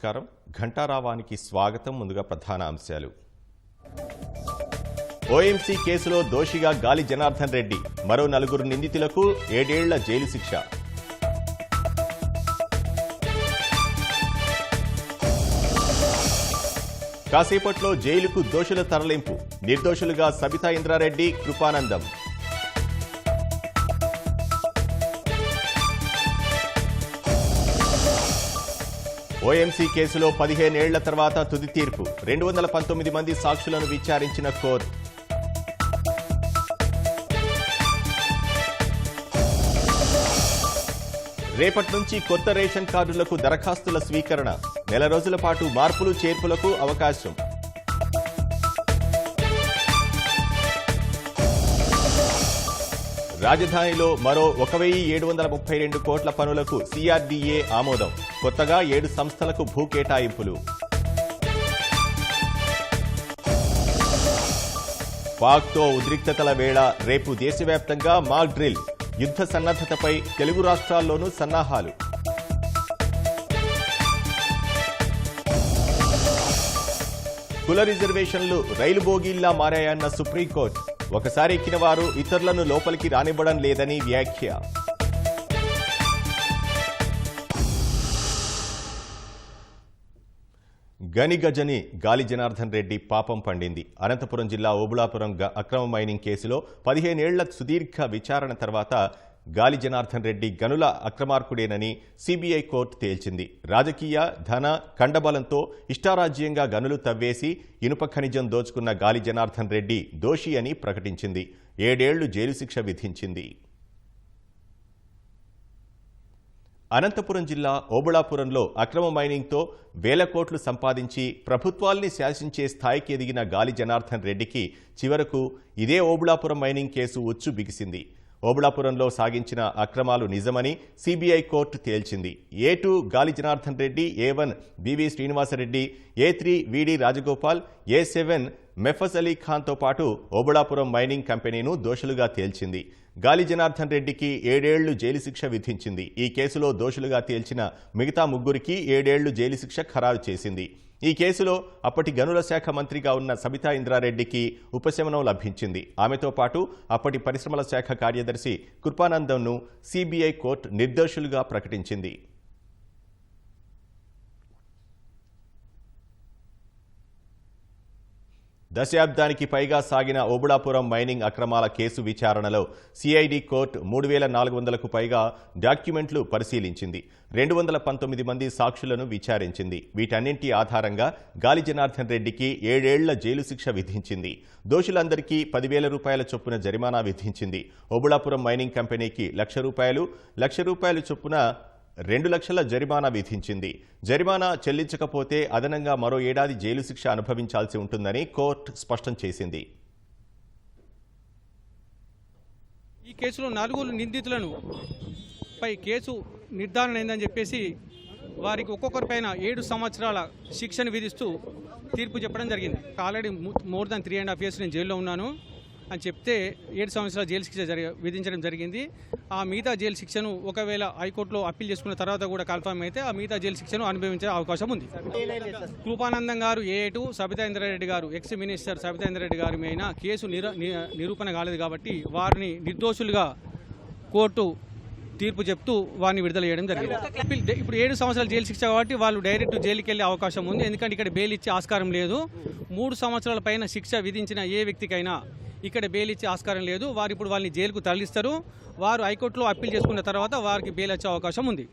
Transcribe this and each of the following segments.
నమస్కారం. ఘంటారావానికి స్వాగతం. ముందుగా ప్రధాన అంశాలు. ఓఎంసీ కేసులో దోషిగా గాలి జనార్దన్ రెడ్డి, మరో 4 నిందితులకు 7 ఏళ్ల జైలు శిక్ష. కాసేపట్లో జైలుకు దోషుల తరలింపు, నిర్దోషులుగా సబితా ఇంద్రారెడ్డి, కృపానందం. ఓఎంసీ కేసులో 15 ఏళ్ల తర్వాత తుది తీర్పు, 219 మంది సాక్షులను విచారించిన కోర్టు. రేపటి నుంచి కొత్త రేషన్ కార్డులకు దరఖాస్తుల స్వీకరణ, నెల రోజుల పాటు మార్పులు చేర్పులకు అవకాశం. రాజధానిలో మరో 1732 కోట్ల పనులకు సిఆర్డీఏ ఆమోదం, కొత్తగా 7 సంస్థలకు భూ కేటాయింపులు. పాక్తో ఉద్రిక్తతల వేళ రేపు దేశవ్యాప్తంగా మాక్ డ్రిల్, యుద్ధ సన్నద్ధతపై తెలుగు రాష్ట్రాల్లోనూ సన్నాహాలు. కుల రిజర్వేషన్లు రైలు బోగీల్లా మారాయన్న సుప్రీంకోర్టు, ఒకసారి ఎక్కిన వారు ఇతరులను లోపలికి రానివ్వడం లేదని వ్యాఖ్య. గనిగజని గాలి జనార్దన్ రెడ్డి పాపం పండింది. అనంతపురం జిల్లా ఓబుళాపురం అక్రమ మైనింగ్ కేసులో 15 ఏళ్ల సుదీర్ఘ విచారణ తర్వాత గాలి జనార్దన్ రెడ్డి గనుల అక్రమార్కుడేనని సిబిఐ కోర్టు తేల్చింది. రాజకీయ, ధన, కండబలంతో ఇష్టారాజ్యంగా గనులు తవ్వేసి ఇనుప ఖనిజం దోచుకున్న గాలి జనార్దన్ రెడ్డి దోషి అని ప్రకటించింది. 7 ఏళ్లు జైలు శిక్ష విధించింది. అనంతపురం జిల్లా ఓబుళాపురంలో అక్రమ మైనింగ్తో వేల కోట్లు సంపాదించి ప్రభుత్వాల్ని శాసించే స్థాయికి ఎదిగిన గాలి జనార్దన్ రెడ్డికి చివరకు ఇదే ఓబుళాపురం మైనింగ్ కేసు ఉచ్చు బిగిసింది. ఓబుళాపురంలో సాగించిన అక్రమాలు నిజమని సిబిఐ కోర్టు తేల్చింది. A2 గాలి Janardhan Reddy, A1 BV Srinivasa Reddy, A3 విడి రాజగోపాల్, A7 మెఫజ్ అలీ ఖాన్తో పాటు ఓబుళాపురం మైనింగ్ కంపెనీను దోషులుగా తేల్చింది. గాలి జనార్దన్ రెడ్డికి 7 ఏళ్లు జైలు శిక్ష విధించింది. ఈ కేసులో దోషులుగా తేల్చిన మిగతా 3కి 7 ఏళ్లు జైలు శిక్ష ఖరారు చేసింది. ఈ కేసులో అప్పటి గనుల శాఖ మంత్రిగా ఉన్న సబితా ఇంద్రారెడ్డికి ఉపశమనం లభించింది. ఆమెతో పాటు అప్పటి పరిశ్రమల శాఖ కార్యదర్శి కృపానందంను సిబిఐ కోర్టు నిర్దోషులుగా ప్రకటించింది. దశాబ్దానికి పైగా సాగిన ఓబుళాపురం మైనింగ్ అక్రమాల కేసు విచారణలో సిఐడి కోర్టు 3400కు పైగా డాక్యుమెంట్లు పరిశీలించింది. 219 మంది సాక్షులను విచారించింది. వీటన్నింటి ఆధారంగా గాలి జనార్దన్ రెడ్డికి 7 ఏళ్ల జైలు శిక్ష విధించింది. దోషులందరికీ 10,000 రూపాయల చొప్పున జరిమానా విధించింది. ఓబుళాపురం మైనింగ్ కంపెనీకి ₹1,00,000 చొప్పున 2 లక్షల జరిమానా విధించింది. జరిమానా చెల్లించకపోతే అదనంగా మరో ఏడాది జైలు శిక్ష అనుభవించాల్సి ఉంటుందని కోర్టు స్పష్టం చేసింది. ఈ కేసులో 4 నిందితులను పై కేసు నిర్ధారణ అయిందని చెప్పేసి వారికి ఒక్కొక్కరిపైన 7 సంవత్సరాల శిక్షను విధిస్తూ తీర్పు చెప్పడం జరిగింది. ఆల్రెడీ మోర్ దాన్ 3.5 years నేను జైల్లో ఉన్నాను అని చెప్తే 7 సంవత్సరాల జైలు శిక్ష విధించడం జరిగింది. ఆ మిగతా జైలు శిక్షను ఒకవేళ హైకోర్టులో అప్పీల్ చేసుకున్న తర్వాత కూడా కన్ఫర్మ్ అయితే ఆ మిగతా జైలు శిక్షను అనుభవించే అవకాశం ఉంది. కృపానందం గారు, A2 సబితా ఇంద్రారెడ్డి గారు, ఎక్స్ మినిస్టర్ సబితా ఇంద్రారెడ్డి గారి మీద కేసు నిరూపణ కాలేదు కాబట్టి వారిని నిర్దోషులుగా కోర్టు తీర్పు చెప్తూ వారిని విడుదల చేయడం జరిగింది. ఇప్పుడు 7 సంవత్సరాల జైలు శిక్ష కాబట్టి వాళ్ళు డైరెక్ట్ జైలుకి వెళ్ళే అవకాశం ఉంది. ఎందుకంటే ఇక్కడ బెయిల్ ఇచ్చే ఆస్కారం లేదు. 3 సంవత్సరాల పైన శిక్ష విధించిన ఏ వ్యక్తికైనా ఇక్కడ బెయిల్ ఇచ్చే ఆస్కారం లేదు. వారు ఇప్పుడు వాళ్ళని జైలుకు తరలిస్తారు. వారు హైకోర్టులో అప్పీల్ చేసుకున్న తర్వాత వారికి బెయిల్ వచ్చే అవకాశం ఉంది.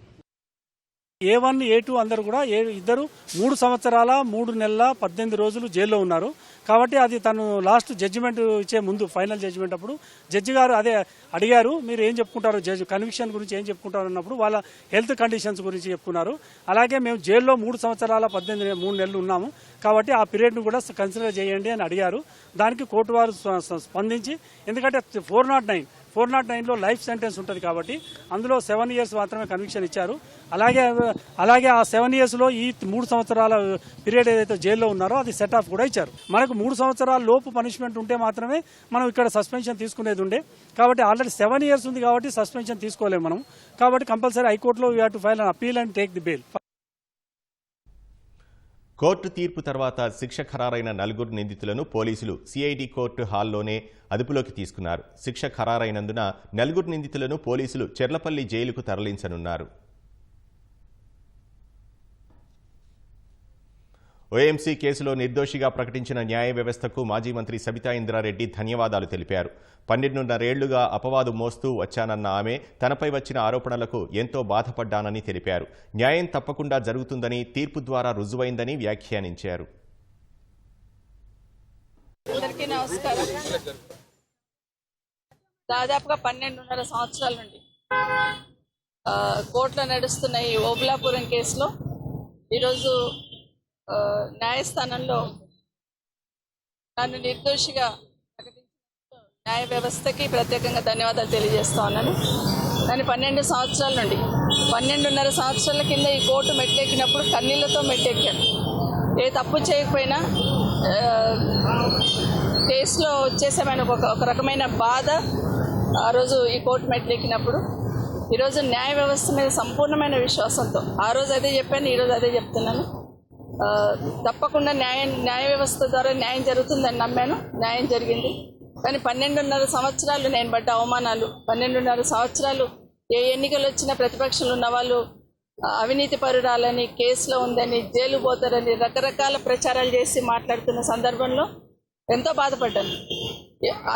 A1, A2 అందరూ కూడా ఇద్దరు 3 సంవత్సరాల 3 నెలల 18 రోజులు జైల్లో ఉన్నారు. కాబట్టి అది తను లాస్ట్ జడ్జిమెంట్ ఇచ్చే ముందు ఫైనల్ జడ్జిమెంట్ అప్పుడు జడ్జి గారు అదే అడిగారు, మీరు ఏం చెప్పుకుంటారు జడ్జి కన్విక్షన్ గురించి ఏం చెప్పుకుంటారు అన్నప్పుడు వాళ్ళ హెల్త్ కండిషన్స్ గురించి చెప్పుకున్నారు. అలాగే మేము జైల్లో 3 సంవత్సరాల 3 నెలలు ఉన్నాము కాబట్టి ఆ పీరియడ్ను కూడా కన్సిడర్ చేయండి అని అడిగారు. దానికి కోర్టు వారు స్పందించి, ఎందుకంటే 409లో లైఫ్ సెంటెన్స్ ఉంటుంది కాబట్టి అందులో 7 years మాత్రమే కన్విక్షన్ ఇచ్చారు. అలాగే ఆ 7 yearsలో ఈ 3 సంవత్సరాల పీరియడ్ ఏదైతే జైల్లో ఉన్నారో అది సెట్ ఆఫ్ కూడా ఇచ్చారు. మనకు 3 సంవత్సరాల లోపు పనిష్మెంట్ ఉంటే మాత్రమే మనం ఇక్కడ సస్పెన్షన్ తీసుకునేది ఉండే. కాబట్టి ఆల్రెడీ 7 years ఉంది కాబట్టి సస్పెన్షన్ తీసుకోలేము మనం. కాబట్టి కంపల్సరీ హైకోర్టులో we have to file an appeal and take the bail. Court తీర్పు తర్వాత శిక్ష ఖరారైన 4 నిందితులను పోలీసులు సిఐడి కోర్టు హాల్లోనే అదుపులోకి తీసుకున్నారు. శిక్ష ఖరారైనందున 4 నిందితులను పోలీసులు చెర్లపల్లి జైలుకు తరలించనున్నారు. ఓఎంసీ కేసులో నిర్దోషిగా ప్రకటించిన న్యాయ వ్యవస్థకు మాజీ మంత్రి సబితా ఇంద్రారెడ్డి ధన్యవాదాలు తెలిపారు. 12.5 ఏళ్లుగా అపవాదు మోస్తూ వచ్చానన్న ఆమె తనపై వచ్చిన ఆరోపణలకు ఎంతో బాధపడ్డానని తెలిపారు. న్యాయం తప్పకుండా జరుగుతుందని తీర్పు ద్వారా రుజువైందని వ్యాఖ్యానించారు. అందరికీ నమస్కారం. దాదాపుగా 12.5 సంవత్సరాల నుండి కోర్టులో నడుస్తున్న ఈ ఓబులాపురం కేసులో ఈరోజు న్యాయస్థానంలో నన్ను నిర్దోషిగా న్యాయ వ్యవస్థకి ప్రత్యేకంగా ధన్యవాదాలు తెలియజేస్తా ఉన్నాను. నేను 12 సంవత్సరాల నుండి 12.5 సంవత్సరాల కింద ఈ కోర్టు మెట్లెక్కినప్పుడు కన్నీళ్లతో మెట్లెక్కాను. ఏ తప్పు చేయకపోయినా కేసులో వచ్చేసామని ఒక రకమైన బాధ ఆ రోజు ఈ కోర్టు మెట్లెక్కినప్పుడు. ఈరోజు న్యాయ వ్యవస్థ మీద సంపూర్ణమైన విశ్వాసంతో ఆ రోజు అదే చెప్పాను, ఈరోజు అదే చెప్తున్నాను. తప్పకుండా న్యాయ వ్యవస్థ ద్వారా న్యాయం జరుగుతుందని నమ్మాను. న్యాయం జరిగింది. కానీ 12.5 సంవత్సరాలు నేను పడ్డ అవమానాలు, 12.5 సంవత్సరాలు ఏ ఎన్నికలు వచ్చినా ప్రతిపక్షంలో ఉన్న వాళ్ళు అవినీతి పరురాలని, కేసులో ఉందని, జైలు పోతారని రకరకాల ప్రచారాలు చేసి మాట్లాడుతున్న సందర్భంలో ఎంతో బాధపడ్డాను.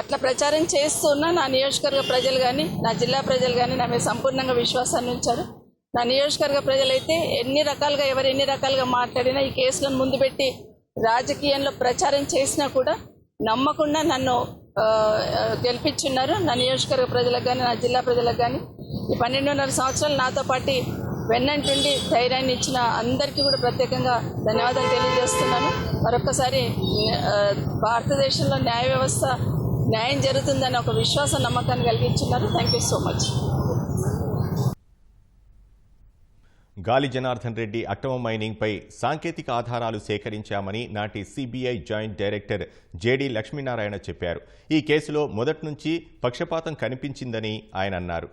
అట్లా ప్రచారం చేస్తున్నా నా నియోజకవర్గ ప్రజలు కానీ, నా జిల్లా ప్రజలు కానీ నా మీద సంపూర్ణంగా విశ్వాసాన్ని ఉంచారు. నా నియోజకవర్గ ప్రజలైతే ఎవరు ఎన్ని రకాలుగా మాట్లాడినా ఈ కేసులను ముందు పెట్టి రాజకీయంలో ప్రచారం చేసినా కూడా నమ్మకుండా నన్ను గెలిపించున్నారు. నా నియోజకవర్గ ప్రజలకు కానీ, నా జిల్లా ప్రజలకు కానీ ఈ 12.5 సంవత్సరాలు నాతో పాటు వెన్నంటుండి ధైర్యాన్ని ఇచ్చిన అందరికీ కూడా ప్రత్యేకంగా ధన్యవాదాలు తెలియజేస్తున్నాను. మరొకసారి భారతదేశంలో న్యాయ వ్యవస్థ న్యాయం జరుగుతుందని ఒక విశ్వాస నమ్మకాన్ని కలిగించున్నారు. Thank you so much. Gali Janardhan Reddy అక్రమ మైనింగ్పై సాంకేతిక ఆధారాలు సేకరించామని నాటి CBI joint director JD Lakshminarayana చెప్పారు. ఈ కేసులో మొదటి నుంచి పక్షపాతం కనిపించిందని ఆయన అన్నారు.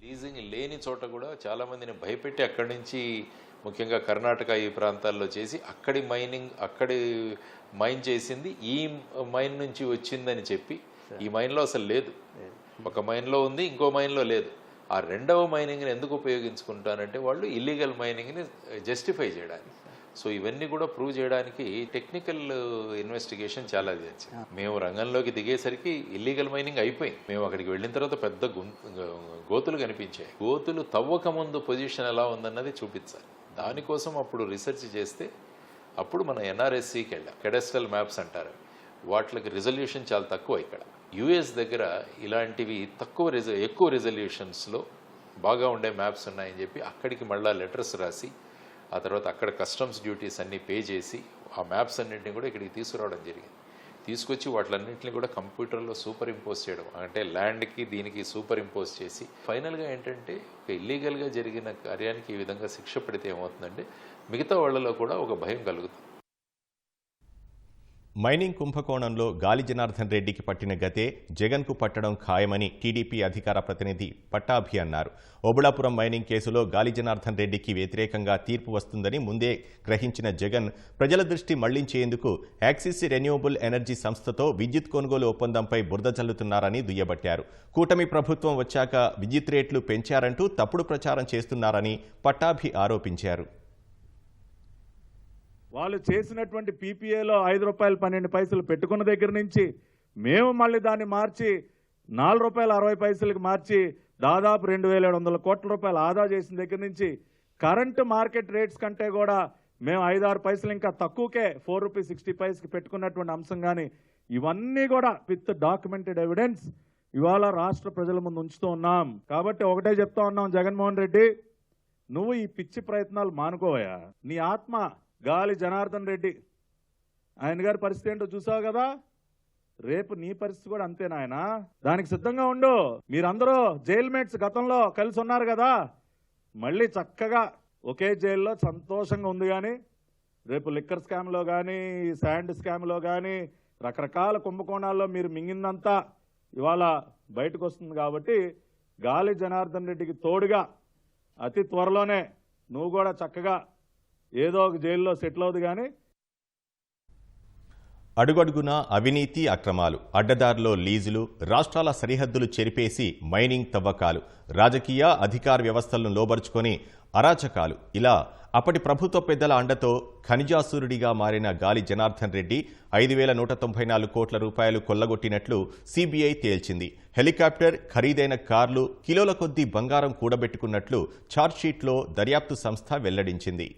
లీజింగ్ లేని చోట కూడా చాలామందిని భయపెట్టి అక్కడి నుంచి ముఖ్యంగా కర్ణాటక ఈ ప్రాంతాల్లో చేసి అక్కడి మైన్ చేసింది ఈ మైన్ నుంచి వచ్చిందని చెప్పి, ఈ మైన్లో అసలు లేదు, ఒక మైన్లో ఉంది, ఇంకో మైన్లో లేదు. ఆ రెండవ మైనింగ్ని ఎందుకు ఉపయోగించుకుంటారంటే వాళ్ళు ఇల్లీగల్ మైనింగ్ని జస్టిఫై చేయడానికి. సో ఇవన్నీ కూడా ప్రూవ్ చేయడానికి టెక్నికల్ ఇన్వెస్టిగేషన్ చాలా చేయాలి. మేము రంగంలోకి దిగేసరికి ఇల్లీగల్ మైనింగ్ అయిపోయింది. మేము అక్కడికి వెళ్ళిన తర్వాత పెద్ద గోతులు కనిపించాయి. గోతులు తవ్వక ముందు పొజిషన్ ఎలా ఉందన్నది చూపించాలి. దానికోసం అప్పుడు రీసెర్చ్ చేస్తే అప్పుడు మన ఎన్ఆర్ఎస్సికి వెళ్ళాం. కెడస్ట్రల్ మ్యాప్స్ అంటారు, వాటికి రిజల్యూషన్ చాలా తక్కువ. ఇక్కడ యుఎస్ దగ్గర ఇలాంటివి ఎక్కువ రిజల్యూషన్స్లో బాగా ఉండే మ్యాప్స్ ఉన్నాయని చెప్పి అక్కడికి మళ్ళీ లెటర్స్ రాసి ఆ తర్వాత అక్కడ కస్టమ్స్ డ్యూటీస్ అన్నీ పే చేసి ఆ మ్యాప్స్ అన్నింటినీ కూడా ఇక్కడికి తీసుకురావడం జరిగింది. తీసుకొచ్చి వాటిలన్నింటినీ కూడా కంప్యూటర్లో సూపర్ ఇంపోజ్ చేయడం, అంటే ల్యాండ్కి దీనికి సూపర్ ఇంపోజ్ చేసి ఫైనల్గా ఏంటంటే ఒక ఇల్లీగల్గా జరిగిన కార్యానికి ఈ విధంగా శిక్ష పడితే ఏమవుతుందంటే మిగతా వాళ్ళలో కూడా ఒక భయం కలుగుతుంది. మైనింగ్ కుంభకోణంలో గాలి జనార్దన్ రెడ్డికి పట్టిన గతే జగన్కు పట్టడం ఖాయమని టీడీపీ అధికార ప్రతినిధి పట్టాభి అన్నారు. ఓబుళాపురం మైనింగ్ కేసులో గాలి జనార్దన్ రెడ్డికి వ్యతిరేకంగా తీర్పు వస్తుందని ముందే గ్రహించిన జగన్ ప్రజల దృష్టి మళ్లించేందుకు యాక్సిస్ రెన్యూవబుల్ ఎనర్జీ సంస్థతో విద్యుత్ కొనుగోలు ఒప్పందంపై బురద చల్లుతున్నారని దుయ్యబట్టారు. కూటమి ప్రభుత్వం వచ్చాక విద్యుత్ రేట్లు పెంచారంటూ తప్పుడు ప్రచారం చేస్తున్నారని పట్టాభి ఆరోపించారు. వాళ్ళు చేసినటువంటి పీపీఏలో ₹5.12 పెట్టుకున్న దగ్గర నుంచి మేము మళ్ళీ దాన్ని మార్చి ₹4.60 మార్చి దాదాపు 2,700 కోట్ల రూపాయలు ఆదా చేసిన దగ్గర నుంచి కరెంటు మార్కెట్ రేట్స్ కంటే కూడా మేము 5-6 పైసలు ఇంకా తక్కువకే ₹4.60 పెట్టుకున్నటువంటి అంశం. కానీ ఇవన్నీ కూడా విత్ డాక్యుమెంటెడ్ ఎవిడెన్స్ ఇవాళ రాష్ట్ర ప్రజల ముందు ఉంచుతూ ఉన్నాం. కాబట్టి ఒకటే చెప్తా ఉన్నాం, జగన్మోహన్ రెడ్డి నువ్వు ఈ పిచ్చి ప్రయత్నాలు మానుకోవా. నీ ఆత్మ గాలి జనార్దన్ రెడ్డి ఆయన గారి పరిస్థితి ఏంటో చూసావు కదా, రేపు నీ పరిస్థితి కూడా అంతే నాయన. దానికి సిద్ధంగా ఉండు. మీరందరూ జైల్ మేట్స్ గతంలో కలిసి ఉన్నారు కదా, మళ్ళీ చక్కగా ఒకే జైల్లో సంతోషంగా ఉంది. కానీ రేపు లిక్కర్ స్కామ్లో కానీ శాండ్ స్కామ్లో కానీ రకరకాల కుంభకోణాల్లో మీరు మింగిందంతా ఇవాళ బయటకు వస్తుంది. కాబట్టి గాలి జనార్దన్ రెడ్డికి తోడుగా అతి త్వరలోనే నువ్వు కూడా చక్కగా ఏదో ఒక జైల్లో సెటిల్ అవుతుంది. కానీ అడుగడుగునా అవినీతి అక్రమాలు, అడ్డదారిలో లీజులు, రాష్ట్రాల సరిహద్దులు చెరిపేసి మైనింగ్ తవ్వకాలు, రాజకీయ అధికార వ్యవస్థలను లోబరుచుకొని అరాచకాలు, ఇలా అప్పటి ప్రభుత్వ పెద్దల అండతో ఖనిజాసూరుడిగా మారిన గాలి జనార్దన్ రెడ్డి 5,194 కోట్ల రూపాయలు కొల్లగొట్టినట్లు సీబీఐ తేల్చింది. హెలికాప్టర్, ఖరీదైన కార్లు, కిలోల కొద్దీ బంగారం కూడబెట్టుకున్నట్లు ఛార్జ్షీట్లో దర్యాప్తు సంస్థ వెల్లడించింది.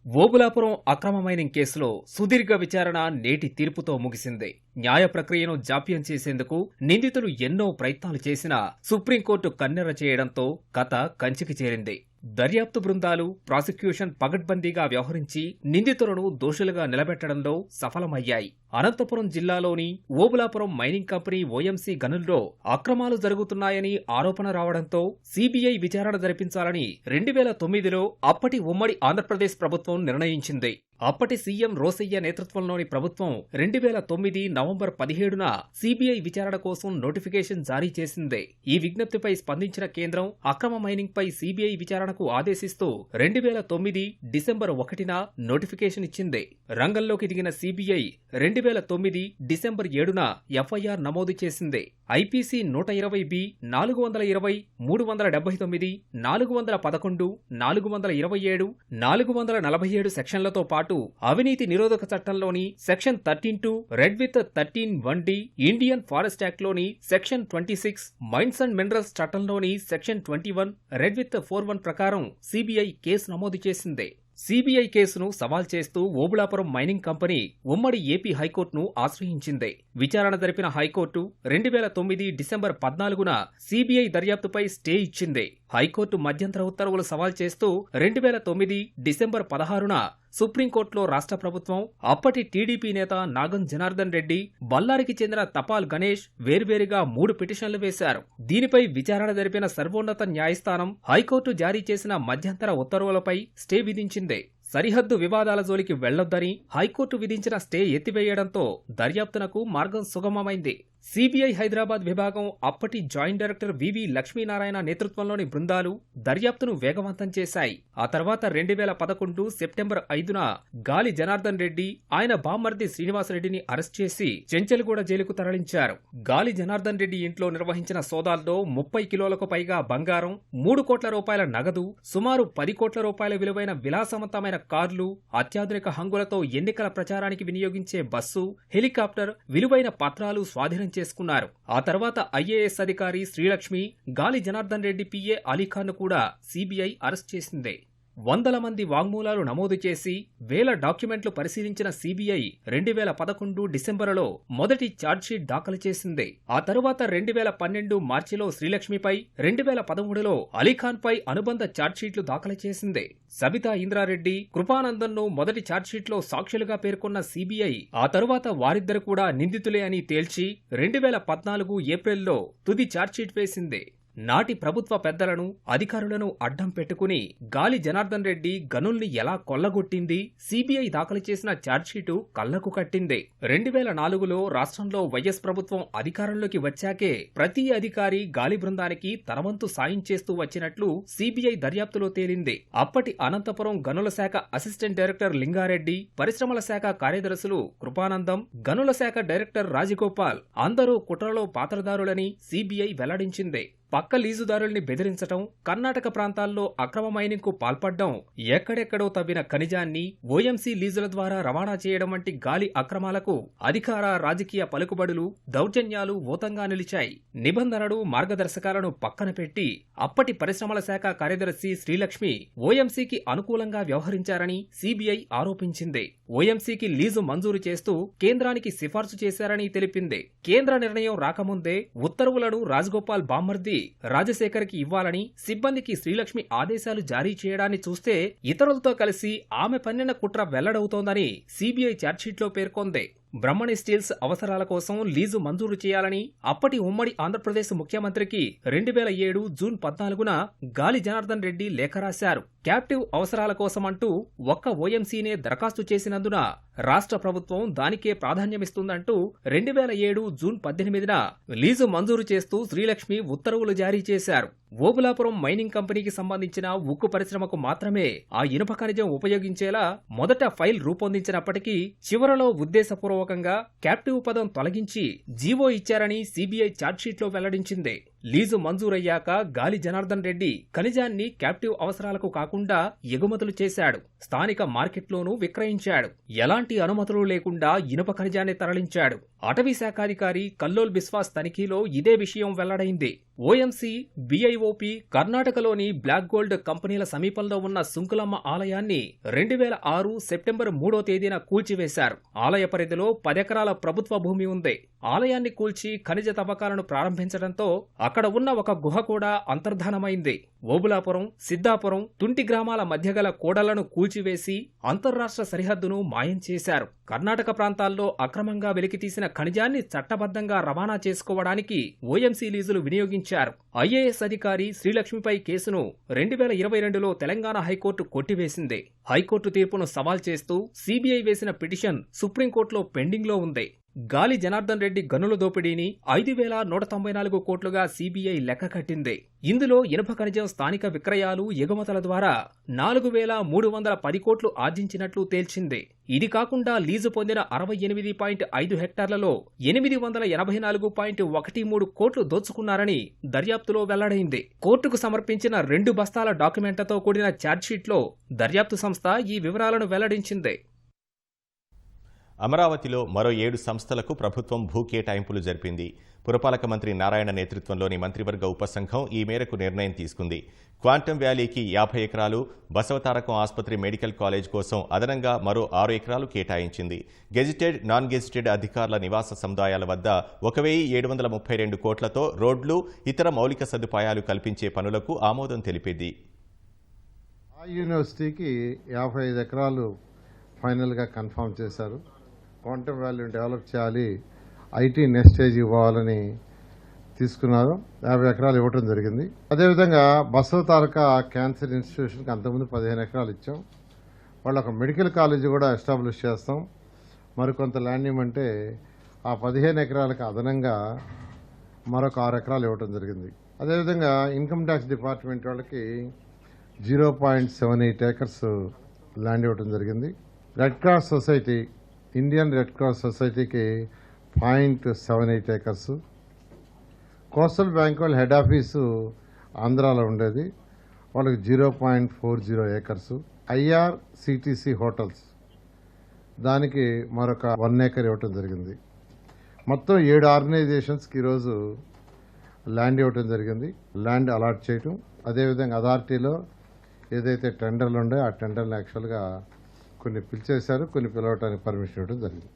ఓబులాపురం అక్రమ మైనింగ్ కేసులో సుదీర్ఘ విచారణ నేటి తీర్పుతో ముగిసింది. న్యాయ ప్రక్రియను జాప్యం చేసేందుకు నిందితులు ఎన్నో ప్రయత్నాలు చేసినా సుప్రీంకోర్టు కన్నెర చేయడంతో కథ కంచికి చేరింది. దర్యాప్తు బృందాలు, ప్రాసిక్యూషన్ పగడ్బందీగా వ్యవహరించి నిందితులను దోషులుగా నిలబెట్టడంలో సఫలమయ్యాయి. అనంతపురం జిల్లాలోని ఓబులాపురం మైనింగ్ కంపెనీ ఓఎంసీ గనుల్లో అక్రమాలు జరుగుతున్నాయని ఆరోపణ రావడంతో సీబీఐ విచారణ జరిపించాలని 2009లో అప్పటి ఉమ్మడి ఆంధ్రప్రదేశ్ ప్రభుత్వం నిర్ణయించింది. అప్పటి సీఎం రోసయ్య నేతృత్వంలోని ప్రభుత్వం 2009 నవంబర్ 17న సీబీఐ విచారణ కోసం నోటిఫికేషన్ జారీ చేసింది. ఈ విజ్ఞప్తిపై స్పందించిన కేంద్రం అక్రమ మైనింగ్ పై సీబీఐ విచారణకు ఆదేశిస్తూ 2009 డిసెంబర్ 1న నోటిఫికేషన్ ఇచ్చింది. రంగంలోకి దిగిన సీబీఐ 2009 డిసెంబర్ 7న ఎఫ్ఐఆర్ నమోదు చేసింది. ఐపీసీ 120B, 420, 379, 411, 427, 447 సెక్షన్లతో పాటు అవినీతి నిరోధక చట్టంలోని section 13(2), red with 13(1)D, Indian forest act లోని సెక్షన్ 26, మైన్స్ అండ్ మినరల్స్ చట్టంలోని సెక్షన్ 21, రెడ్ విత్ 41 ప్రకారం సీబీఐ కేసు నమోదు చేసింది. సీబీఐ కేసును సవాల్ చేస్తూ ఓబులాపురం మైనింగ్ కంపెనీ ఉమ్మడి ఏపీ హైకోర్టును ఆశ్రయించింది. విచారణ జరిపిన హైకోర్టు 2009 డిసెంబర్ 14న సీబీఐ దర్యాప్తుపై స్టే ఇచ్చింది. హైకోర్టు మధ్యంతర ఉత్తర్వులు సవాల్ చేస్తూ 2009 డిసెంబర్ 16న సుప్రీంకోర్టులో రాష్ట్ర ప్రభుత్వం, అప్పటి టీడీపీ నేత నాగం జనార్దన్ రెడ్డి, బళ్ళారికి చెందిన తపాల్ గణేష్ వేర్వేరుగా 3 పిటిషన్లు వేశారు. దీనిపై విచారణ జరిపిన సర్వోన్నత న్యాయస్థానం హైకోర్టు జారీ చేసిన మధ్యంతర ఉత్తర్వులపై స్టే విధించింది. సరిహద్దు వివాదాల జోలికి వెళ్లొద్దని హైకోర్టు విధించిన స్టే ఎత్తివేయడంతో దర్యాప్తునకు మార్గం సుగమమైంది. సీబీఐ హైదరాబాద్ విభాగం అప్పటి జాయింట్ డైరెక్టర్ వివి లక్ష్మీనారాయణ నేతృత్వంలోని బృందాలు దర్యాప్తును వేగవంతం చేశాయి. ఆ తర్వాత 2011 సెప్టెంబర్ 5న గాలి జనార్దన్ రెడ్డి, ఆయన బామ్మర్ది శ్రీనివాసరెడ్డిని అరెస్ట్ చేసి చెంచల్గూడ జైలుకు తరలించారు. గాలి జనార్దన్ రెడ్డి ఇంట్లో నిర్వహించిన సోదాల్లో 30 కిలోలకు పైగా బంగారం, 3 కోట్ల రూపాయల నగదు, సుమారు 10 కోట్ల రూపాయల విలువైన విలాసవంతమైన కార్లు, అత్యాధునిక హంగులతో ఎన్నికల ప్రచారానికి వినియోగించే బస్సు, హెలికాప్టర్, విలువైన పత్రాలు స్వాధీనం చేసుకున్నారు. ఆ తర్వాత ఐఏఎస్ అధికారి శ్రీలక్ష్మి, గాలి జనార్దన్ రెడ్డి పిఏ అలీఖాన్ కూడా సీబీఐ అరెస్ట్ చేసింది. వందల మంది వాంగ్మూలాలు నమోదు చేసి వేల డాక్యుమెంట్లు పరిశీలించిన సీబీఐ 2011 డిసెంబరులో మొదటి ఛార్జ్షీట్ దాఖలు చేసింది. ఆ తరువాత 2012 మార్చిలో శ్రీలక్ష్మిపై, 2013లో అలీఖాన్పై అనుబంధ ఛార్జ్షీట్లు దాఖలు చేసింది. సబితా ఇంద్రారెడ్డి, కృపానందన్ను మొదటి ఛార్జ్షీట్లో సాక్షులుగా పేర్కొన్న సీబీఐ ఆ తరువాత వారిద్దరు కూడా నిందితులే అని తేల్చి 2014 ఏప్రిల్లో తుది ఛార్జ్షీట్ వేసింది. నాటి ప్రభుత్వ పెద్దలను, అధికారులను అడ్డం పెట్టుకుని గాలి జనార్దన్ రెడ్డి గనుల్ని ఎలా కొల్లగొట్టింది సీబీఐ దాఖలు చేసిన ఛార్జ్షీటు కళ్లకు కట్టింది. 2004లో రాష్ట్రంలో వైఎస్ ప్రభుత్వం అధికారంలోకి వచ్చాకే ప్రతి అధికారి గాలి బృందానికి తనవంతు సాయం చేస్తూ వచ్చినట్లు సీబీఐ దర్యాప్తులో తేలింది. అప్పటి అనంతపురం గనుల శాఖ అసిస్టెంట్ డైరెక్టర్ లింగారెడ్డి, పరిశ్రమల శాఖ కార్యదర్శులు కృపానందం, గనుల శాఖ డైరెక్టర్ రాజగోపాల్ అందరూ కుట్రలో పాత్రదారులని సీబీఐ వెల్లడించింది. పక్క లీజుదారుల్ని బెదిరించటం, కర్ణాటక ప్రాంతాల్లో అక్రమ మైనింగ్ కు పాల్పడ్డం, ఎక్కడెక్కడో తవ్విన ఖనిజాన్ని ఓఎంసీ లీజుల ద్వారా రవాణా చేయడం వంటి గాలి అక్రమాలకు అధికార, రాజకీయ పలుకుబడులు, దౌర్జన్యాలు ఊతంగా నిలిచాయి. నిబంధనలు, మార్గదర్శకాలను పక్కన పెట్టి అప్పటి పరిశ్రమల శాఖ కార్యదర్శి శ్రీలక్ష్మి ఓఎంసీకి అనుకూలంగా వ్యవహరించారని సీబీఐ ఆరోపించింది. ఓఎంసీకి లీజు మంజూరు చేస్తూ కేంద్రానికి సిఫార్సు చేశారని తెలిపింది. కేంద్ర నిర్ణయం రాకముందే ఉత్తర్వులను రాజగోపాల్ బామ్మర్ది రాజశేఖర్కి ఇవ్వాలని సిబ్బందికి శ్రీలక్ష్మి ఆదేశాలు జారీ చేయడాన్ని చూస్తే ఇతరులతో కలిసి ఆమె పన్నిన కుట్ర వెల్లడవుతోందని సీబీఐ ఛార్జ్షీట్లో పేర్కొంది. బ్రహ్మణి స్టీల్స్ అవసరాల కోసం లీజు మంజూరు చేయాలని అప్పటి ఉమ్మడి ఆంధ్రప్రదేశ్ ముఖ్యమంత్రికి 2007 జూన్ 14న గాలి జనార్దన్ రెడ్డి లేఖ రాశారు. క్యాప్టివ్ అవసరాల కోసమంటూ ఒక్క ఓఎంసీనే దరఖాస్తు చేసినందున రాష్ట్ర ప్రభుత్వం దానికే ప్రాధాన్యమిస్తుందంటూ 2007 జూన్ 18న లీజు మంజూరు చేస్తూ శ్రీలక్ష్మి ఉత్తర్వులు జారీ చేశారు. ఓబులాపురం మైనింగ్ కంపెనీకి సంబంధించిన ఉక్కు పరిశ్రమకు మాత్రమే ఆ ఇనుప ఖనిజం ఉపయోగించేలా మొదట ఫైల్ రూపొందించినప్పటికీ చివరలో ఉద్దేశపూర్వకంగా క్యాప్టివ్ పదం తొలగించి జీవో ఇచ్చారని సీబీఐ ఛార్జ్షీట్లో వెల్లడించింది. లీజు మంజూరయ్యాక గాలి జనార్దన్ రెడ్డి ఖనిజాన్ని క్యాప్టివ్ అవసరాలకు కాకుండా ఎగుమతులు చేశాడు. స్థానిక మార్కెట్లోనూ విక్రయించాడు. ఎలాంటి అనుమతులు లేకుండా ఇనుప ఖనిజాన్ని తరలించాడు. అటవీ శాఖాధికారి కల్లోల్ బిస్వాస్ తనిఖీలో ఇదే విషయం వెల్లడైంది. ఓఎంసీ, బీఐఓపీ కర్ణాటకలోని బ్లాక్ గోల్డ్ కంపెనీల సమీపంలో ఉన్న సుంకులమ్మ ఆలయాన్ని 2006 సెప్టెంబర్ 3వ తేదీన కూల్చివేశారు. ఆలయ పరిధిలో 10 ఎకరాల ప్రభుత్వ భూమి ఉంది. ఆలయాన్ని కూల్చి ఖనిజ తవ్వకాలను ప్రారంభించడంతో అక్కడ ఉన్న ఒక గుహ కూడా అంతర్ధానమైంది. ఓబులాపురం, సిద్ధాపురం, తుంటి గ్రామాల మధ్య గల కూడళ్లను కూల్చివేసి అంతర్రాష్ట్ర సరిహద్దును మాయం చేశారు. కర్ణాటక ప్రాంతాల్లో అక్రమంగా వెలికితీసిన ఖనిజాన్ని చట్టబద్ధంగా రవాణా చేసుకోవడానికి ఓఎంసీ లీజులు వినియోగించారు. ఐఏఎస్ అధికారి శ్రీలక్ష్మిపై కేసును 2022లో తెలంగాణ హైకోర్టు కొట్టివేసింది. హైకోర్టు తీర్పును సవాల్ చేస్తూ సీబీఐ వేసిన పిటిషన్ సుప్రీంకోర్టులో పెండింగ్లో ఉంది. గాలి జనార్దన్ రెడ్డి గనుల దోపిడీని 5,194 కోట్లుగా సీబీఐ లెక్క కట్టింది. ఇందులో ఇనుప ఖనిజం స్థానిక విక్రయాలు, ఎగుమతుల ద్వారా 4,310 కోట్లు ఆర్జించినట్లు తేల్చింది. ఇది కాకుండా లీజు పొందిన 68.5 హెక్టార్లలో 884.13 కోట్లు దోచుకున్నారని దర్యాప్తులో వెల్లడైంది. కోర్టుకు సమర్పించిన 2 బస్తాల డాక్యుమెంట్లతో కూడిన ఛార్జ్షీట్లో దర్యాప్తు సంస్థ ఈ వివరాలను వెల్లడించింది. అమరావతిలో మరో 7 సంస్థలకు ప్రభుత్వం భూ కేటాయింపులు జరిపింది. పురపాలక మంత్రి నారాయణ నేతృత్వంలోని మంత్రివర్గ ఉపసంఘం ఈ మేరకు నిర్ణయం తీసుకుంది. క్వాంటమ్ వ్యాలీకి 50 ఎకరాలు, బసవతారకం ఆసుపత్రి మెడికల్ కాలేజ్ కోసం అదనంగా మరో 6 ఎకరాలు కేటాయించింది. గెజిటెడ్, నాన్ గెజిటెడ్ అధికారుల నివాస సముదాయాల వద్ద 1,732 కోట్లతో రోడ్లు, ఇతర మౌలిక సదుపాయాలు కల్పించే పనులకు ఆమోదం తెలిపింది. ఆ యూనివర్సిటీకి 55 ఎకరాలు ఫైనల్గా కన్ఫర్మ్ చేశారు. క్వాంటమ్ వ్యాలీని డెవలప్ చేయాలి, ఐటీ నెక్స్ట్ స్టేజ్ ఇవ్వాలని తీసుకున్నారు. 50 ఎకరాలు ఇవ్వటం జరిగింది. అదేవిధంగా బసవతారక క్యాన్సర్ ఇన్స్టిట్యూషన్కి అంతకుముందు 15 ఎకరాలు ఇచ్చాం. వాళ్ళు ఒక మెడికల్ కాలేజ్ కూడా ఎస్టాబ్లిష్ చేస్తాం. మరికొంత ల్యాండ్ ఇవ్వమంటే ఆ 15 ఎకరాలకు అదనంగా మరొక 6 ఎకరాలు ఇవ్వటం జరిగింది. అదేవిధంగా ఇన్కమ్ ట్యాక్స్ డిపార్ట్మెంట్ వాళ్ళకి 0.78 ఏకర్స్ ల్యాండ్ ఇవ్వటం జరిగింది. Red cross society, Indian red cross సొసైటీకి 0.78 ఏకర్స్. కోస్టల్ బ్యాంక్ వాళ్ళ హెడ్ ఆఫీసు ఆంధ్రాలో ఉండేది, వాళ్ళకి 0.40 ఏకర్స్. ఐఆర్సిటిసి హోటల్స్ దానికి మరొక 1 ఏకర్ ఇవ్వటం జరిగింది. మొత్తం 7 ఆర్గనైజేషన్స్కి ఈరోజు ల్యాండ్ ఇవ్వటం జరిగింది. ల్యాండ్ అలాట్ చేయటం, అదేవిధంగా అథారిటీలో ఏదైతే టెండర్లు ఉన్నాయో ఆ టెండర్లు యాక్చువల్గా కొన్ని పిలిచేశారు, కొన్ని పిలవటానికి పర్మిషన్ ఇవ్వడం జరిగింది.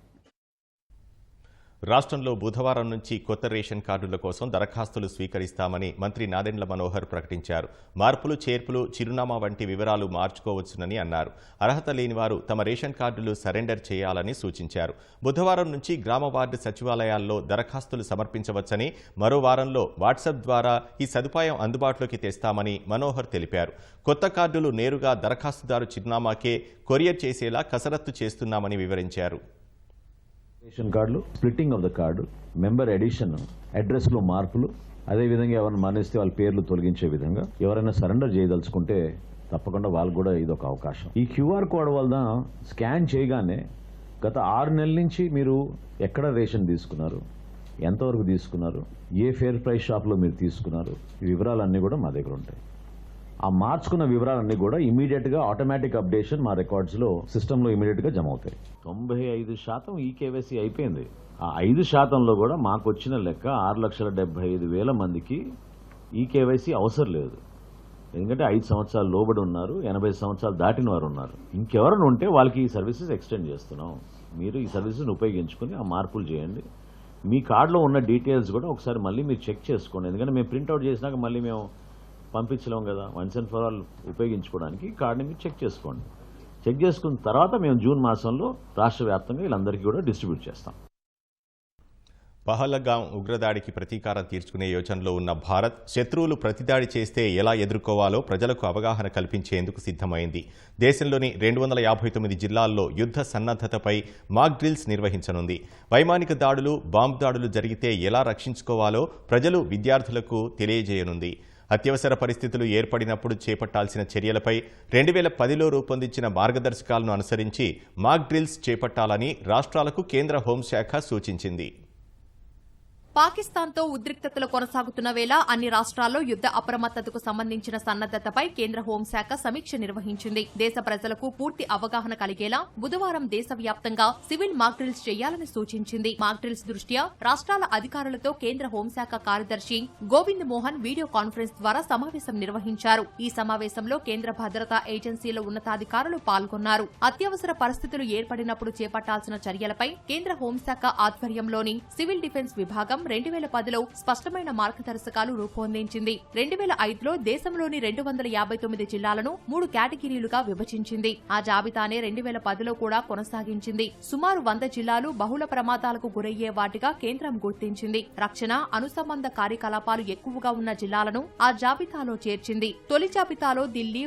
రాష్ట్రంలో బుధవారం నుంచి కొత్త రేషన్ కార్డుల కోసం దరఖాస్తులు స్వీకరిస్తామని మంత్రి నాదెండ్ల మనోహర్ ప్రకటించారు. మార్పులు, చేర్పులు, చిరునామా వంటి వివరాలు మార్చుకోవచ్చునని అన్నారు. అర్హత లేని వారు తమ రేషన్ కార్డులు సరెండర్ చేయాలని సూచించారు. బుధవారం నుంచి గ్రామ వార్డు సచివాలయాల్లో దరఖాస్తులు సమర్పించవచ్చని, మరో వారంలో వాట్సాప్ ద్వారా ఈ సదుపాయం అందుబాటులోకి తెస్తామని మనోహర్ తెలిపారు. కొత్త కార్డులు నేరుగా దరఖాస్తుదారు చిరునామాకే కొరియర్ చేసేలా కసరత్తు చేస్తున్నామని వివరించారు. రేషన్ కార్డులు, splitting of the card, member addition, అడ్రస్లో మార్పులు, అదేవిధంగా ఎవరైనా మరణిస్తే వాళ్ళ పేర్లు తొలగించే విధంగా ఎవరైనా సరెండర్ చేయదలుచుకుంటే తప్పకుండా వాళ్ళకు కూడా ఇదొక అవకాశం. ఈ క్యూఆర్ కోడ్ వల్ల స్కాన్ చేయగానే గత 6 నెలల నుంచి మీరు ఎక్కడ రేషన్ తీసుకున్నారు, ఎంతవరకు తీసుకున్నారు, ఏ ఫేర్ ప్రైస్ షాప్లో మీరు తీసుకున్నారు, ఈ వివరాలన్నీ కూడా మా దగ్గర ఉంటాయి. ఆ మార్చుకున్న వివరాలన్నీ కూడా ఇమీడియట్గా ఆటోమేటిక్ అప్డేషన్ మా రికార్డ్స్లో సిస్టంలో ఇమీడియట్గా జమ అవుతాయి. 95% ఈకేవైసీ అయిపోయింది. ఆ 5%లో కూడా మాకు వచ్చిన లెక్క 6,75,000 మందికి ఈకేవైసీ అవసరం లేదు. ఎందుకంటే 5 సంవత్సరాలు లోబడి ఉన్నారు, 80 సంవత్సరాలు దాటిన వారు ఉన్నారు. ఇంకెవరైనా ఉంటే వాళ్ళకి ఈ సర్వీసెస్ ఎక్స్టెండ్ చేస్తున్నాం. మీరు ఈ సర్వీసెస్ని ఉపయోగించుకుని ఆ మార్పులు చేయండి. మీ కార్డులో ఉన్న డీటెయిల్స్ కూడా ఒకసారి మళ్ళీ మీరు చెక్ చేసుకోండి. ఎందుకంటే మేము ప్రింట్అవుట్ చేసినాక మళ్ళీ మేము పంపించలేము కదా. వన్స్ అండ్ ఫర్ ఆల్ ఉపయోగించుకోవడానికి కార్డుని మీరు చెక్ చేసుకోండి. చెక్ చేసుకున్న తర్వాత మేము జూన్ మాసంలో రాష్ట్ర వ్యాప్తంగా వీళ్ళందరికీ కూడా డిస్ట్రిబ్యూట్ చేస్తాం. పహల్గాం ఉగ్రదాడికి ప్రతీకారం తీర్చుకునే యోచనలో ఉన్న భారత్ శత్రువులు ప్రతిదాడి చేస్తే ఎలా ఎదుర్కోవాలో ప్రజలకు అవగాహన కల్పించేందుకు సిద్ధమైంది. దేశంలోని 259 జిల్లాల్లో యుద్ధ సన్నద్ధతపై మాక్ డ్రిల్స్ నిర్వహించనుంది. వైమానిక దాడులు, బాంబు దాడులు జరిగితే ఎలా రక్షించుకోవాలో ప్రజలు, విద్యార్థులకు తెలియజేయనుంది. అత్యవసర పరిస్థితులు ఏర్పడినప్పుడు చేపట్టాల్సిన చర్యలపై 2010లో రూపొందించిన మార్గదర్శకాలను అనుసరించి మాక్ డ్రిల్స్ చేపట్టాలని రాష్ట్రాలకు కేంద్ర హోంశాఖ సూచించింది. పాకిస్తాన్తో ఉద్రిక్తతలు కొనసాగుతున్న వేళ అన్ని రాష్ట్రాల్లో యుద్ద అప్రమత్తతకు సంబంధించిన సన్నద్దతపై కేంద్ర హోంశాఖ సమీక్ష నిర్వహించింది. దేశ ప్రజలకు పూర్తి అవగాహన కలిగేలా బుధవారం దేశవ్యాప్తంగా సివిల్ మాక్ డ్రిల్స్ చేయాలని సూచించింది. మాక్ డ్రిల్స్ దృష్ట్యా రాష్ట్రాల అధికారులతో కేంద్ర హోంశాఖ కార్యదర్శి గోవింద్ మోహన్ వీడియో కాన్ఫరెన్స్ ద్వారా సమావేశం నిర్వహించారు. ఈ సమావేశంలో కేంద్ర భద్రతా ఏజెన్సీల ఉన్నతాధికారులు పాల్గొన్నారు. అత్యవసర పరిస్థితులు ఏర్పడినప్పుడు చేపట్టాల్సిన చర్యలపై కేంద్ర హోంశాఖ ఆధ్వర్యంలోని సివిల్ డిఫెన్స్ విభాగం 2010లో స్పష్టమైన మార్గదర్శకాలు రూపొందించింది. 2005లో దేశంలోని 259 జిల్లాలను 3 కేటగిరీలుగా విభజించింది. ఆ జాబితానే 2010లో కూడా కొనసాగించింది. సుమారు 100 జిల్లాలు బహుళ ప్రమాదాలకు గురయ్యే వాటిగా కేంద్రం గుర్తించింది. రక్షణ, అనుసంబంధ కార్యకలాపాలు ఎక్కువగా ఉన్న జిల్లాలను ఆ జాబితాలో చేర్చింది. తొలి జాబితాలో ఢిల్లీ,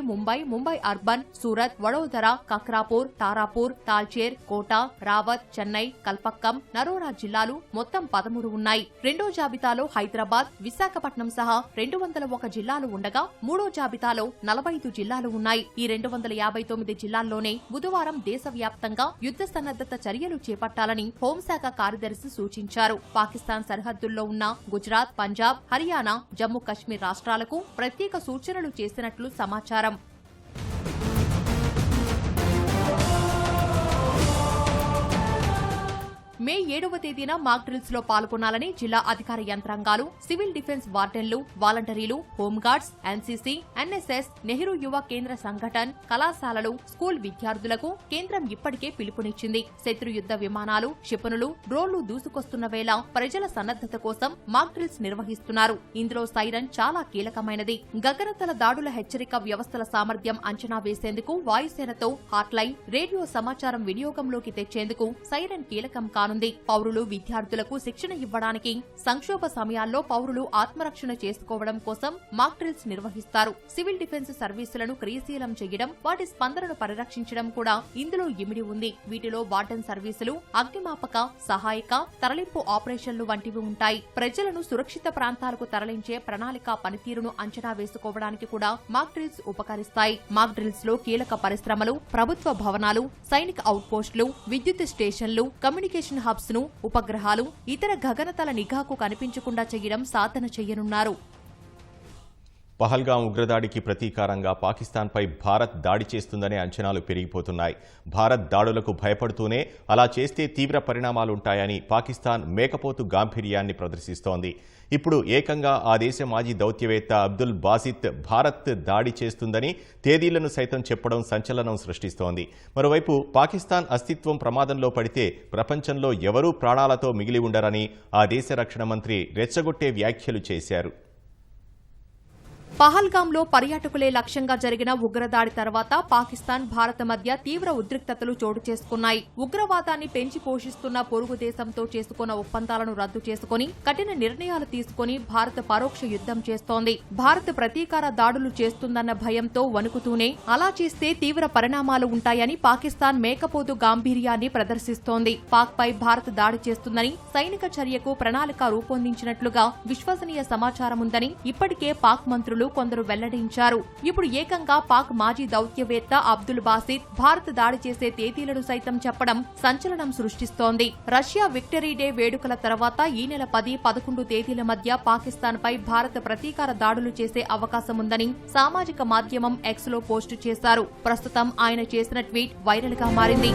ముంబై అర్బన్, సూరత్, వడోదర, కక్రాపూర్, తారాపూర్, తాల్చేర్, కోటా, రావత్, చెన్నై, కల్పక్కం, నరోరా జిల్లాలు మొత్తం 13 ఉన్నాయి. రెండో జాబితాలో హైదరాబాద్, విశాఖపట్నం సహా 201 జిల్లాలు ఉండగా మూడో జాబితాలో 45 జిల్లాలు ఉన్నాయి. ఈ 259 జిల్లాల్లోనే బుధవారం దేశవ్యాప్తంగా యుద్ధ సన్నద్దత చర్యలు చేపట్టాలని హోంశాఖ కార్యదర్శి సూచించారు. పాకిస్తాన్ సరిహద్దుల్లో ఉన్న గుజరాత్, పంజాబ్, హర్యానా, జమ్మూ కశ్మీర్ రాష్ట్రాలకు ప్రత్యేక సూచనలు చేసినట్లు సమాచారం. మే 7వ తేదీన మాక్ డ్రిల్స్ లో పాల్గొనాలని జిల్లా అధికార యంత్రాంగాలు, సివిల్ డిఫెన్స్ వార్డెన్లు, వాలంటీర్లు, హోంగార్డ్స్, ఎన్సీసీ, ఎన్ఎస్ఎస్, నెహ్రూ యువ కేంద్ర సంఘటన్, కళాశాలలు, స్కూల్ విద్యార్థులకు కేంద్రం ఇప్పటికే పిలుపునిచ్చింది. శత్రు యుద్ధ విమానాలు, క్షిపణులు, డ్రోన్లు దూసుకొస్తున్న వేళ ప్రజల సన్నద్దత కోసం మాక్ డ్రిల్స్ నిర్వహిస్తున్నారు. ఇందులో సైరన్ చాలా కీలకమైనది. గగనతల దాడుల హెచ్చరిక వ్యవస్థల సామర్థ్యం అంచనా వేసేందుకు వాయుసేనతో హాట్లైన్, రేడియో సమాచారం వినియోగంలోకి తెచ్చేందుకు సైరన్ కీలకం కానుంది. పౌరులు, విద్యార్థులకు శిక్షణ ఇవ్వడానికి, సంక్షోభ సమయాల్లో పౌరులు ఆత్మరక్షణ చేసుకోవడం కోసం మాక్ డ్రిల్స్ నిర్వహిస్తారు. సివిల్ డిఫెన్స్ సర్వీసులను క్రియాశీలం చేయడం, వాటి స్పందనను పరిరక్షించడం కూడా ఇందులో ఇమిడి ఉంది. వీటిలో వార్డెన్ సర్వీసులు, అగ్నిమాపక, సహాయక, తరలింపు ఆపరేషన్లు వంటివి ఉంటాయి. ప్రజలను సురక్షిత ప్రాంతాలకు తరలించే ప్రణాళిక పనితీరును అంచనా వేసుకోవడానికి కూడా మాక్ డ్రిల్స్ ఉపకరిస్తాయి. మాక్ డ్రిల్స్ లో కీలక పరిశ్రమలు, ప్రభుత్వ భవనాలు, సైనిక అవుట్పోస్టులు, విద్యుత్ స్టేషన్లు, కమ్యూనికేషన్ హబ్స్ ను, ఉపగ్రహాలు, ఇతర గగనతల నిఘాకు కనిపించకుండా చేయడం సాధన చేయనున్నారు. పహల్గాం ఉగ్రదాడికి ప్రతీకారంగా పాకిస్తాన్పై భారత్ దాడి చేస్తుందనే అంచనాలు పెరిగిపోతున్నాయి. భారత్ దాడులకు భయపడుతూనే అలా చేస్తే తీవ్ర పరిణామాలుంటాయని పాకిస్తాన్ మేకపోతు గాంభీర్యాన్ని ప్రదర్శిస్తోంది. ఇప్పుడు ఏకంగా ఆ దేశ మాజీ దౌత్యవేత్త అబ్దుల్ బాసిత్ భారత్ దాడి చేస్తుందని తేదీలను సైతం చెప్పడం సంచలనం సృష్టిస్తోంది. మరోవైపు పాకిస్తాన్ అస్తిత్వం ప్రమాదంలో పడితే ప్రపంచంలో ఎవరూ ప్రాణాలతో మిగిలి ఉండరని ఆ దేశ రక్షణ మంత్రి రెచ్చగొట్టే వ్యాఖ్యలు చేశారు. పహల్గాంలో పర్యాటకులే లక్ష్యంగా జరిగిన ఉగ్రదాడి తర్వాత పాకిస్తాన్, భారత్ మధ్య తీవ్ర ఉద్రిక్తతలు చోటు చేసుకున్నాయి. ఉగ్రవాదాన్ని పెంచి పోషిస్తున్న పొరుగు దేశంతో చేసుకున్న ఒప్పందాలను రద్దు చేసుకుని కఠిన నిర్ణయాలు తీసుకుని భారత్ పరోక్ష యుద్ధం చేస్తోంది. భారత్ ప్రతీకార దాడులు చేస్తుందన్న భయంతో వణుకుతూనే అలా చేస్తే తీవ్ర పరిణామాలు ఉంటాయని పాకిస్తాన్ మేకపోతు గాంభీర్యాన్ని ప్రదర్శిస్తోంది. పాక్ పై భారత్ దాడి చేస్తుందని, సైనిక చర్యకు ప్రణాళిక రూపొందించినట్లుగా విశ్వసనీయ సమాచారముందని ఇప్పటికే పాక్ మంత్రులు కొందరు వెల్లడించారు. ఇప్పుడు ఏకంగా పాక్ మాజీ దౌత్యవేత్త అబ్దుల్ బాసిత్ భారత్ దాడి చేసే తేదీలను సైతం చెప్పడం సంచలనం సృష్టిస్తోంది. రష్యా విక్టరీ డే వేడుకల తర్వాత ఈ నెల 10, 11 తేదీల మధ్య పాకిస్తాన్ పై భారత్ ప్రతీకార దాడులు చేసే అవకాశముందని సామాజిక మాధ్యమం ఎక్స్ లో పోస్టు చేశారు. ప్రస్తుతం ఆయన చేసిన ట్వీట్ వైరల్ గా మారింది.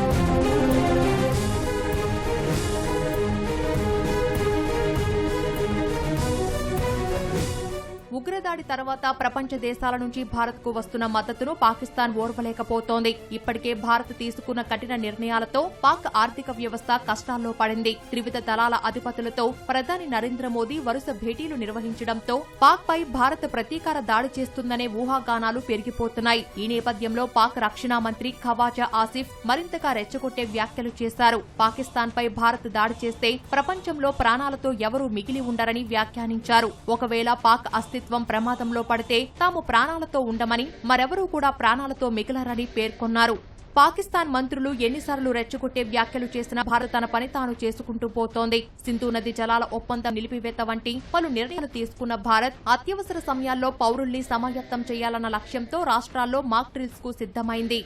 ఉగ్రదాడి తర్వాత ప్రపంచ దేశాల నుంచి భారత్కు వస్తున్న మద్దతును పాకిస్తాన్ ఓర్వలేకపోతోంది. ఇప్పటికే భారత్ తీసుకున్న కఠిన నిర్ణయాలతో పాక్ ఆర్థిక వ్యవస్థ కష్టాల్లో పడింది. త్రివిధ దళాల అధిపతులతో ప్రధాని నరేంద్ర మోదీ వరుస భేటీలు నిర్వహించడంతో పాక్ పై భారత్ ప్రతీకార దాడి చేస్తుందనే ఊహాగానాలు పెరిగిపోతున్నాయి. ఈ నేపథ్యంలో పాక్ రక్షణ మంత్రి ఖవాజా ఆసిఫ్ మరింతగా రెచ్చగొట్టే వ్యాఖ్యలు చేశారు. పాకిస్తాన్ పై భారత్ దాడి చేస్తే ప్రపంచంలో ప్రాణాలతో ఎవరూ మిగిలి ఉండరని వ్యాఖ్యానించారు. ఒకవేళ పాక్ అస్తిత్వం ప్రమాదంలో పడితే తాము ప్రాణాలతో ఉండమని, మరెవరూ కూడా ప్రాణాలతో మిగలరని పేర్కొన్నారు. పాకిస్తాన్ మంత్రులు ఎన్నిసార్లు రెచ్చగొట్టే వ్యాఖ్యలు చేసినా భారత్ తన పని తాను చేసుకుంటూ పోతోంది. సింధు నది జలాల ఒప్పందం నిలిపివేత వంటి పలు నిర్ణయాలు తీసుకున్న భారత్ అత్యవసర సమయాల్లో పౌరుల్ని సమాయత్తం చేయాలన్న లక్ష్యంతో రాష్ట్రాల్లో మాక్ డ్రిల్స్ కు సిద్ధమైంది.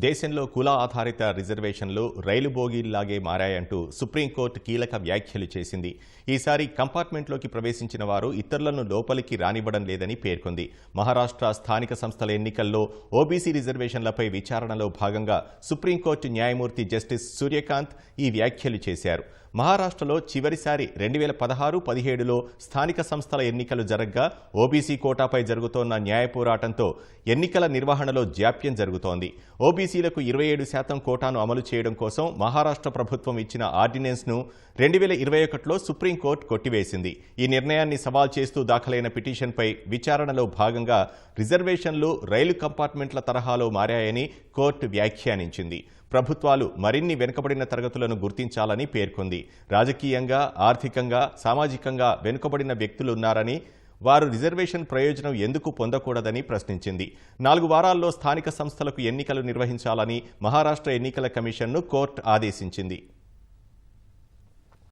దేశంలో కుల ఆధారిత రిజర్వేషన్లు రైలు బోగీల్లాగే మారాయంటూ సుప్రీంకోర్టు కీలక వ్యాఖ్యలు చేసింది. ఈసారి కంపార్ట్మెంట్లోకి ప్రవేశించిన వారు ఇతరులను లోపలికి రానివ్వడం లేదని పేర్కొంది. మహారాష్ట్ర స్థానిక సంస్థల ఎన్నికల్లో ఓబీసీ రిజర్వేషన్లపై విచారణలో భాగంగా సుప్రీంకోర్టు న్యాయమూర్తి జస్టిస్ సూర్యకాంత్ ఈ వ్యాఖ్యలు చేశారు. మహారాష్ట్రలో చివరిసారి 2016-17లో స్థానిక సంస్థల ఎన్నికలు జరగ్గా ఓబీసీ కోటాపై జరుగుతోన్న న్యాయ పోరాటంతో ఎన్నికల నిర్వహణలో జాప్యం జరుగుతోంది. ఓబీసీలకు 27% కోటాను అమలు చేయడం కోసం మహారాష్ట్ర ప్రభుత్వం ఇచ్చిన ఆర్డినెన్స్ను 2021లో సుప్రీంకోర్టు కొట్టివేసింది. ఈ నిర్ణయాన్ని సవాల్ చేస్తూ దాఖలైన పిటిషన్పై విచారణలో భాగంగా రిజర్వేషన్లు రైలు కంపార్ట్మెంట్ల తరహాలో మారాయని కోర్టు వ్యాఖ్యానించింది. ప్రభుత్వాలు మరిన్ని వెనుకబడిన తరగతులను గుర్తించాలని పేర్కొంది. రాజకీయంగా, ఆర్థికంగా, సామాజికంగా వెనుకబడిన వ్యక్తులున్నారని, వారు రిజర్వేషన్ ప్రయోజనం ఎందుకు పొందకూడదని ప్రశ్నించింది. 4 వారాల్లో స్థానిక సంస్థలకు ఎన్నికలు నిర్వహించాలని మహారాష్ట్ర ఎన్నికల కమిషన్ను కోర్టు ఆదేశించింది.